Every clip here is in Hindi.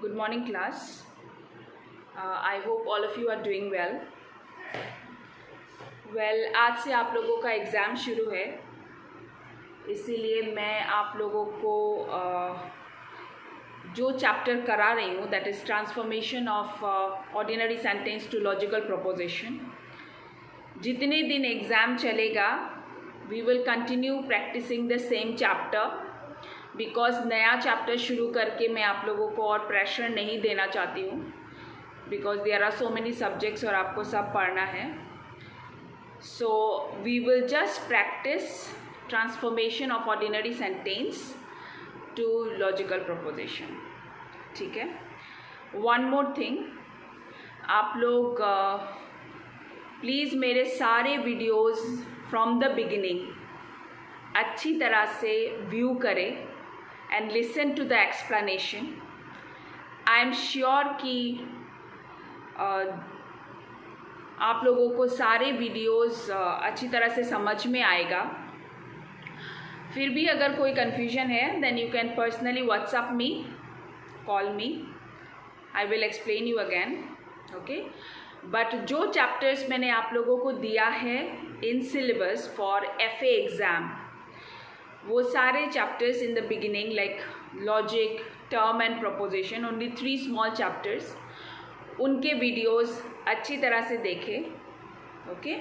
Good morning, class. I hope all of you are doing well. आज से आप लोगों का एग्ज़ाम शुरू है, इसीलिए मैं आप लोगों को जो चैप्टर करा रही हूँ, that is transformation of ordinary sentence to logical proposition. जितने दिन एग्ज़ाम चलेगा, we will continue practising the same chapter, because नया चैप्टर शुरू करके मैं आप लोगों को और प्रेशर नहीं देना चाहती हूँ, because there are so many subjects और आपको सब पढ़ना है। So we will just practise transformation of ordinary sentence to logical proposition, ठीक है। वन मोर थिंग, आप लोग प्लीज़ मेरे सारे वीडियोस फ्रॉम द बिगिनिंग अच्छी तरह से व्यू करें and listen to the explanation. I am sure कि आप लोगों को सारे वीडियोस अच्छी तरह से समझ में आएगा। फिर भी अगर कोई कन्फ्यूजन है, then you can personally WhatsApp me, call me. I will explain you again, okay? But जो चैप्टर्स मैंने आप लोगों को दिया है in syllabus for FA exam, वो सारे chapters in the beginning like logic, term and proposition, only 3 small chapters, उनके वीडियोस अच्छी तरह से देखें, ओके?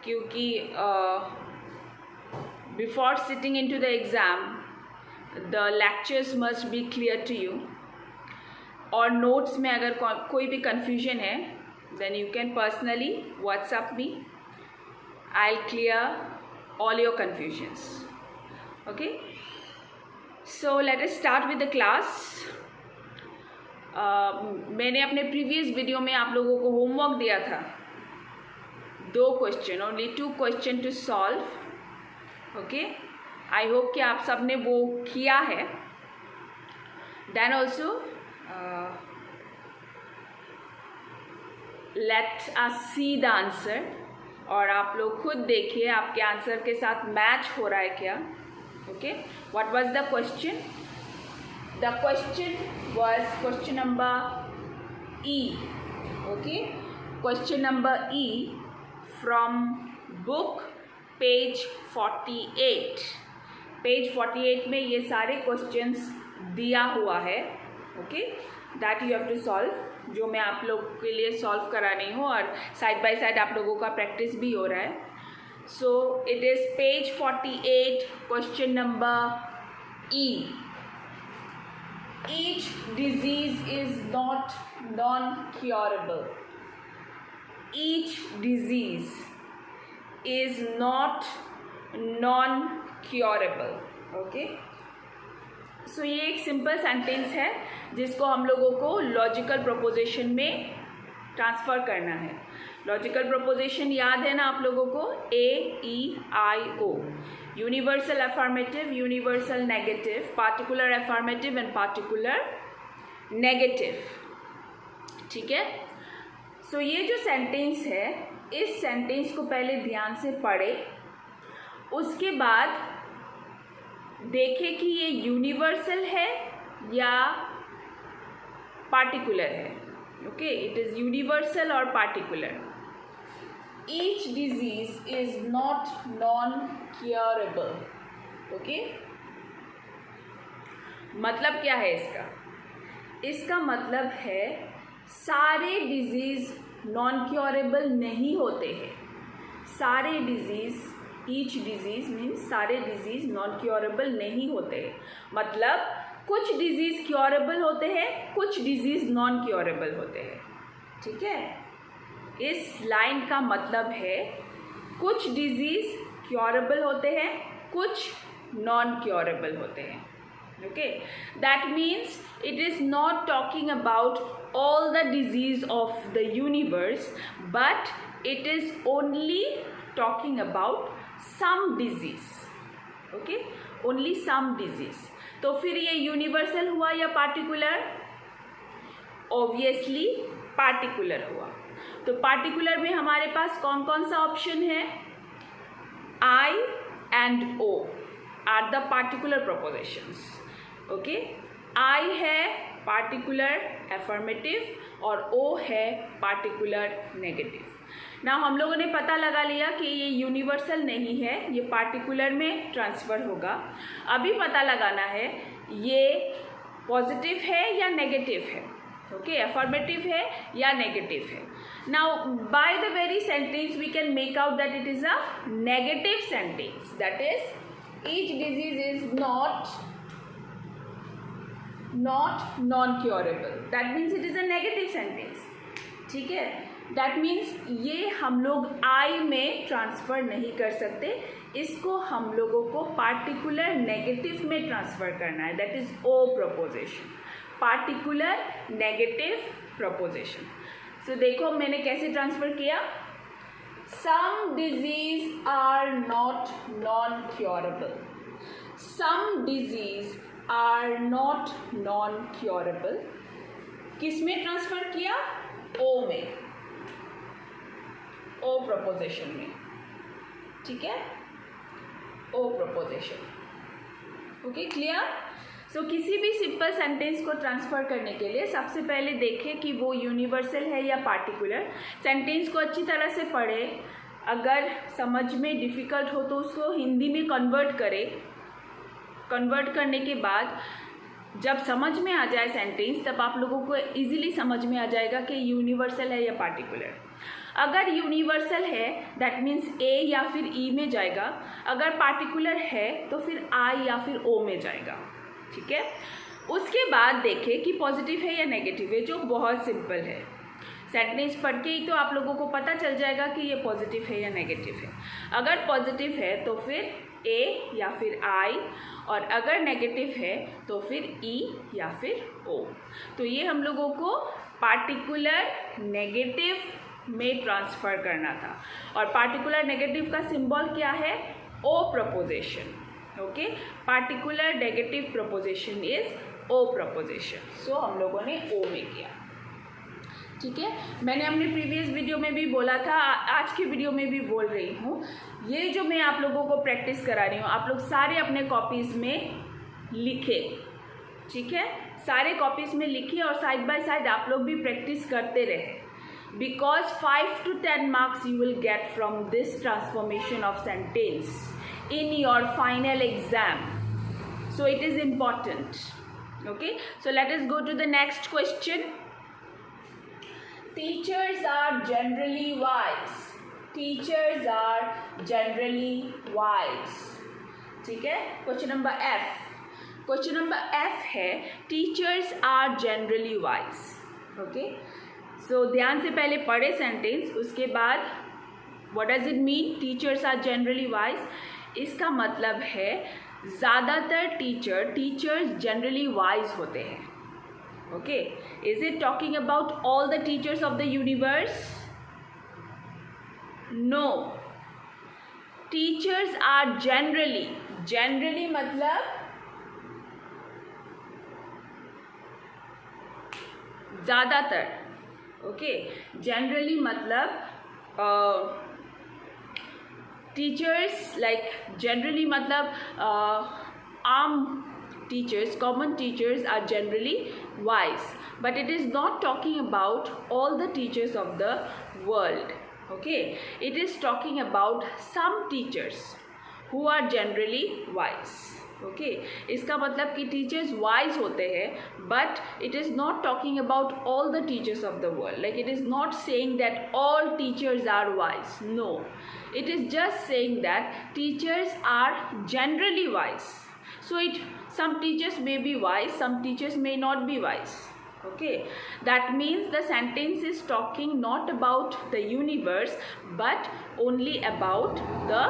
क्योंकि before sitting into the exam the lectures must be clear to you. और नोट्स में अगर कोई भी कन्फ्यूजन है, then you can personally WhatsApp me, I will clear all your confusions. Okay, so let us start with the class. मैंने अपने प्रीवियस वीडियो में आप लोगों को होमवर्क दिया था, 2 question, only 2 question to solve, okay. I hope कि आप सब ने वो किया है। Then also let us see the answer, और आप लोग खुद देखिए आपके आंसर के साथ मैच हो रहा है क्या। Okay, what was the question? The question was question number E. Okay, question number E from book page 48. Page 48 में ये सारे questions दिया हुआ है, okay, that you have to solve, जो मैं आप लोग के लिए solve करा रही हूँ, और साइड बाय साइड आप लोगों का practice भी हो रहा है। So it is page 48, question number E. Each disease is not non-curable. Each disease is not non-curable. Okay? So ये एक सिंपल सेंटेंस है जिसको हम लोगों को लॉजिकल प्रोपोजिशन में ट्रांसफ़र करना है। लॉजिकल प्रोपोजिशन याद है ना आप लोगों को, AEIO, universal affirmative, universal negative, particular affirmative and particular negative, ठीक है। सो ये जो सेंटेंस है, इस सेंटेंस को पहले ध्यान से पढ़े, उसके बाद देखें कि ये यूनिवर्सल है या पार्टिकुलर है, ओके। इट इज़ यूनिवर्सल और particular. Each disease is not non-curable. Okay? मतलब क्या है इसका? इसका मतलब है सारे डिजीज़ नॉन क्योरेबल नहीं होते हैं। सारे डिजीज़, ईच डिजीज़ मीन्स सारे डिजीज़ नॉन क्योरेबल नहीं होते हैं। मतलब कुछ डिजीज़ क्योरेबल होते हैं, कुछ डिजीज़ नॉन क्योरेबल होते हैं, ठीक है। इस लाइन का मतलब है कुछ डिजीज़ क्योरेबल होते हैं, कुछ नॉन क्योरेबल होते हैं, okay. That means it is not talking about all the disease of the universe, but it is only talking about some disease, okay, only some disease. तो फिर ये यूनिवर्सल हुआ या पार्टिकुलर? ऑब्वियसली पार्टिकुलर हुआ। तो पार्टिकुलर में हमारे पास कौन कौन सा ऑप्शन है? I and O are the particular propositions, okay. I है पार्टिकुलर एफर्मेटिव और ओ है पार्टिकुलर नेगेटिव। ना हम लोगों ने पता लगा लिया कि ये यूनिवर्सल नहीं है, ये पार्टिकुलर में ट्रांसफ़र होगा। अभी पता लगाना है ये पॉजिटिव है या नेगेटिव है, ओके, एफर्मेटिव है या नेगेटिव है। Now by the very sentence we can make out that it is a negative sentence, that is each disease is not non-curable, that means it is a negative sentence, ठीक है। that means ये हम लोग I में ट्रांसफ़र नहीं कर सकते, इसको हम लोगों को पार्टिकुलर नेगेटिव में ट्रांसफ़र करना है, that is O proposition, particular negative proposition. So देखो मैंने कैसे ट्रांसफ़र किया, some disease are not non-curable, some disease are not non curable. किस में ट्रांसफ़र किया, ओ में, ओ प्रपोजिशन में, ठीक है, ओ प्रपोजिशन, ओके, क्लियर। सो किसी भी सिंपल सेंटेंस को ट्रांसफ़र करने के लिए सबसे पहले देखें कि वो यूनिवर्सल है या पार्टिकुलर। सेंटेंस को अच्छी तरह से पढ़े, अगर समझ में डिफ़िकल्ट हो तो उसको हिंदी में कन्वर्ट करें। कन्वर्ट करने के बाद जब समझ में आ जाए सेंटेंस, तब आप लोगों को इजीली समझ में आ जाएगा कि यूनिवर्सल है या पार्टिकुलर। अगर यूनिवर्सल है दैट मीन्स ए या फिर ई में जाएगा, अगर पार्टिकुलर है तो फिर आई या फिर ओ में जाएगा, ठीक है। उसके बाद देखें कि पॉजिटिव है या नेगेटिव है, जो बहुत सिंपल है। सेंटेंस पढ़ के ही तो आप लोगों को पता चल जाएगा कि ये पॉजिटिव है या नेगेटिव है। अगर पॉजिटिव है तो फिर ए या फिर आई, और अगर नेगेटिव है तो फिर ई या फिर ओ। तो ये हम लोगों को पार्टिकुलर नेगेटिव में ट्रांसफ़र करना था, और पार्टिकुलर नेगेटिव का सिंबल क्या है, O proposition, okay. Particular negative proposition is O proposition. So हम लोगों ने ओ में किया, ठीक है। मैंने अपने प्रीवियस वीडियो में भी बोला था, आज के वीडियो में भी बोल रही हूँ, ये जो मैं आप लोगों को प्रैक्टिस करा रही हूँ, आप लोग सारे अपने कॉपीज़ में लिखे, ठीक है, सारे कॉपीज़ में लिखिए और साइड बाय साइड आप लोग भी प्रैक्टिस करते रहे, because 5 to 10 marks you will get from this transformation of sentence in your final exam, so it is important, okay. So let us go to the next question. Teachers are generally wise. Teachers are generally wise. ठीक है, question number F. Question number F है teachers are generally wise, okay. So ध्यान से पहले पढ़े सेंटेंस, उसके बाद what does it mean, teachers are generally wise. इसका मतलब है ज़्यादातर टीचर्स जनरली वाइज होते हैं, okay, is it talking about all the teachers of the universe? No, teachers are generally मतलब ज़्यादातर, okay, generally मतलब teachers like generally मतलब आम teachers, common teachers are generally wise, but it is not talking about all the teachers of the world, okay. It is talking about some teachers who are generally wise, okay. इसका मतलब कि teachers wise होते हैं, but it is not talking about all the teachers of the world, like it is not saying that all teachers are wise, no, it is just saying that teachers are generally wise. So some teachers may be wise, some teachers may not be wise, okay. That means the sentence is talking not about the universe but only about the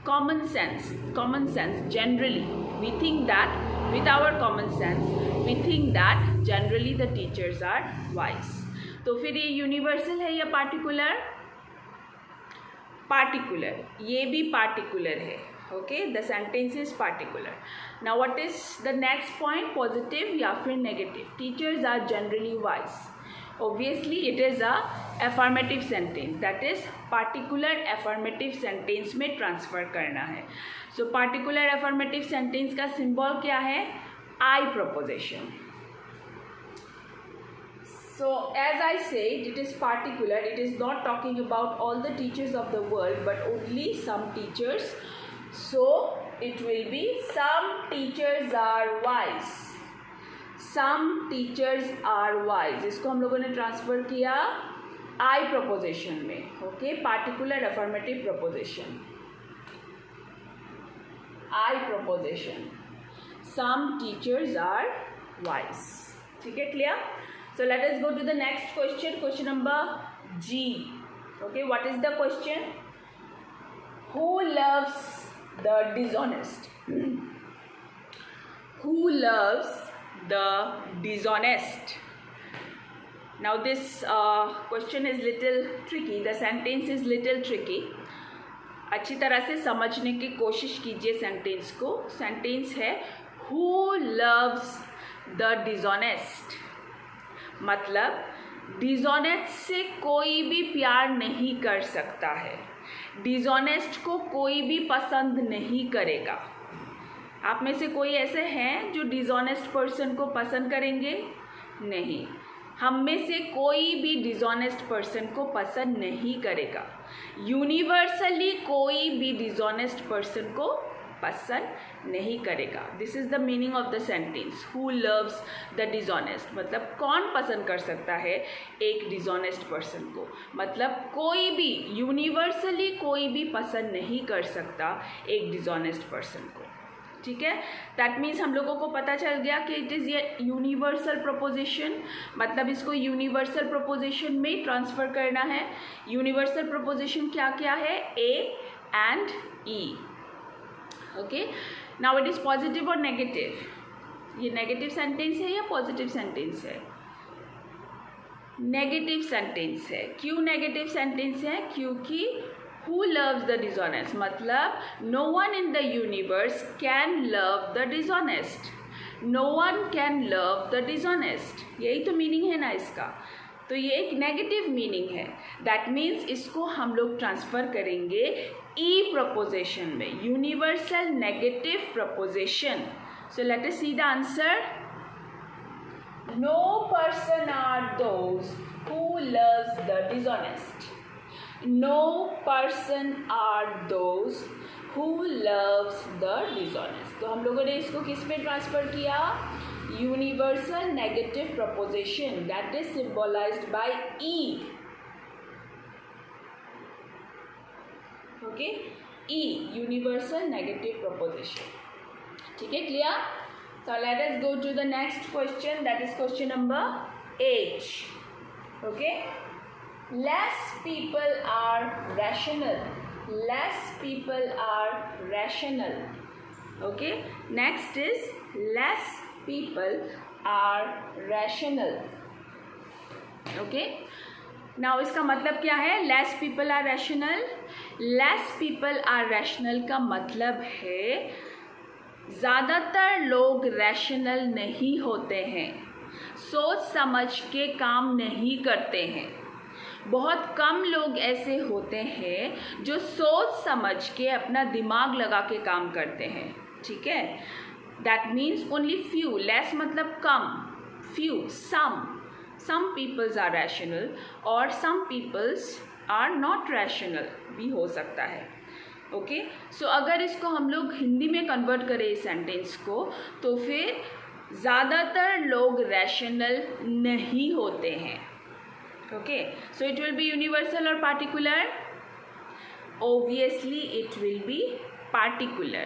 common sense. Generally we think that, with our common sense we think that generally the teachers are wise. तो फिर ये यूनिवर्सल है या पार्टिकुलर, पार्टिकुलर, ये भी पार्टिकुलर है, okay, the sentence is particular. Now what is the next point, positive या फिर negative? Teachers are generally wise. Obviously it is a affirmative sentence, that is particular affirmative sentence में transfer करना है. So particular affirmative sentence का symbol क्या है, I preposition. So as I said, it is particular. It is not talking about all the teachers of the world, but only some teachers. So it will be some teachers are wise. Some teachers are wise. इसको हम लोगों ने ट्रांसफर किया I preposition में. Okay, particular affirmative preposition. I preposition. Some teachers are wise. ठीक है, clear? So let us go to the next question. Question number G. Okay, what is the question? Who loves the dishonest? Who loves the dishonest? Now this question is little tricky. The sentence is little tricky. अच्छी तरह से समझने की कोशिश कीजिए सेंटेंस को. सेंटेंस है Who loves the dishonest? मतलब डिसऑनेस्ट से कोई भी प्यार नहीं कर सकता है. डिसऑनेस्ट को कोई भी पसंद नहीं करेगा. आप में से कोई ऐसे हैं जो डिसऑनेस्ट पर्सन को पसंद करेंगे? नहीं. हम में से कोई भी डिसऑनेस्ट पर्सन को पसंद नहीं करेगा. यूनिवर्सली कोई भी डिसऑनेस्ट पर्सन को पसंद नहीं करेगा. This is the meaning of the sentence. Who loves the dishonest मतलब कौन पसंद कर सकता है एक डिसऑनेस्ट पर्सन को. मतलब कोई भी, यूनिवर्सली कोई भी पसंद नहीं कर सकता एक डिसऑनेस्ट पर्सन को. ठीक है, दैट मीन्स हम लोगों को पता चल गया कि इट इज़ ये यूनिवर्सल प्रोपोजिशन. मतलब इसको यूनिवर्सल प्रोपोजिशन में ट्रांसफ़र करना है. यूनिवर्सल प्रोपोजिशन क्या क्या है? A and E. Okay, now it is positive और नेगेटिव. ये नेगेटिव सेंटेंस है या पॉजिटिव सेंटेंस है? नेगेटिव सेंटेंस है. क्यों नेगेटिव सेंटेंस है? क्योंकि Who loves the dishonest? मतलब no one in the universe can love the dishonest. No one can love the dishonest. यही तो मीनिंग है ना इसका. तो ये एक नेगेटिव मीनिंग है. दैट मीन्स इसको हम लोग ट्रांसफ़र करेंगे ई प्रपोजिशन में. Universal negative proposition. So let us see the answer. No person are those who loves the dishonest. No person are those who loves the dishonest. तो हम लोगों ने इसको किस में ट्रांसफ़र किया? Universal negative proposition that is symbolized by E. Okay, E universal negative proposition. ठीक है, clear? So let us go to the next question. That is question number 8. Okay, less people are rational. Less people are rational. Okay, next is less people are rational. Okay, now इसका मतलब क्या है? less people are rational. less people are rational का मतलब है ज़्यादातर लोग रैशनल नहीं होते हैं. सोच समझ के काम नहीं करते हैं. बहुत कम लोग ऐसे होते हैं जो सोच समझ के अपना दिमाग लगा के काम करते हैं. ठीक है, that means only few. Less मतलब कम, few, some peoples are rational और some peoples are not rational भी हो सकता है. ओके, सो अगर इसको हम लोग हिंदी में कन्वर्ट करें इस सेंटेंस को, तो फिर ज़्यादातर लोग रैशनल नहीं होते हैं. Okay, so it will be universal or particular? Obviously it will be particular.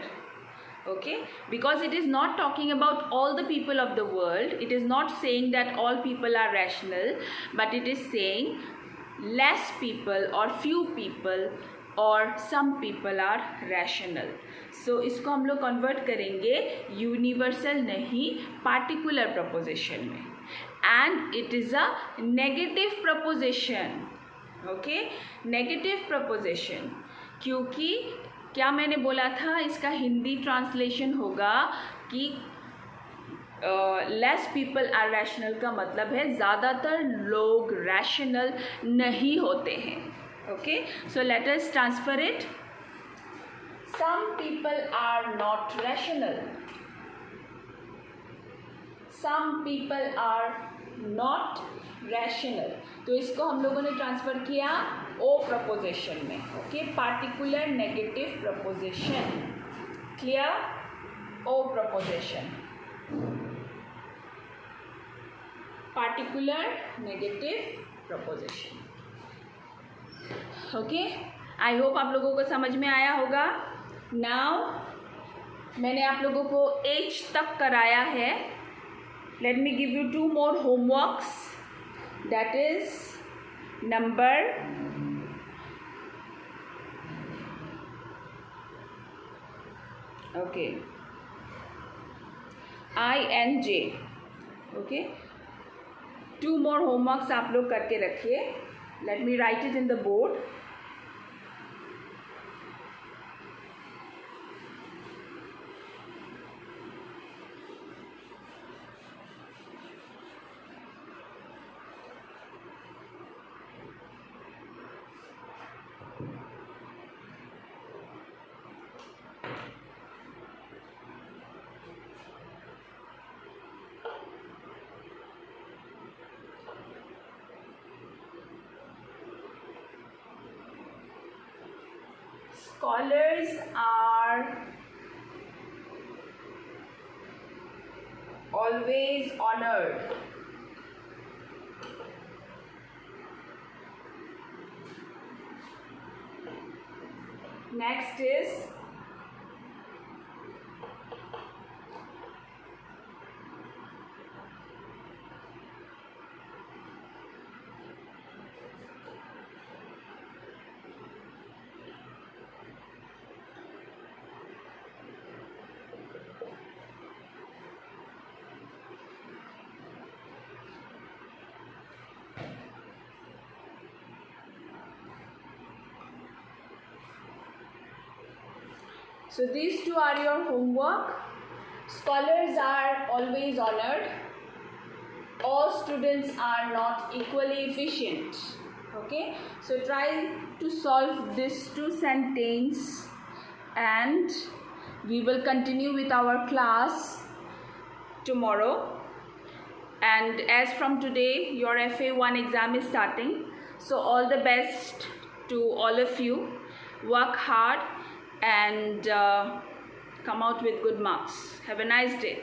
Okay, because it is not talking about all the people of the world. It is not saying that all people are rational, but it is saying less people or few people or some people are rational. So इसको हम लोग convert करेंगे universal नहीं particular proposition में. And it is a negative proposition. Okay, negative proposition. क्योंकि क्या मैंने बोला था, इसका हिंदी ट्रांसलेशन होगा कि लेस पीपल आर रैशनल का मतलब है ज़्यादातर लोग रैशनल नहीं होते हैं. Okay, so let us transfer it. Some people are not rational. some people are not rational. तो इसको हम लोगों ने ट्रांसफ़र किया ओ प्रपोजिशन में. Okay, particular negative proposition. Clear? O proposition, particular negative proposition. Okay, I hope आप लोगों को समझ में आया होगा. नाउ मैंने आप लोगों को एच तक कराया है. Let me give you 2 more homeworks. That is number okay I and J. Okay, 2 more homeworks आप लोग करके रखिए. Let me right it in the board. Scholars are always honored. Next is so these 2 are your homework. Scholars are always honored. All students are not equally efficient. Okay, so try to solve this 2 sentence and we will continue with our class tomorrow. And as from today your FA1 exam is starting, so all the best to all of you. Work hard and come out with good marks. Have a nice day.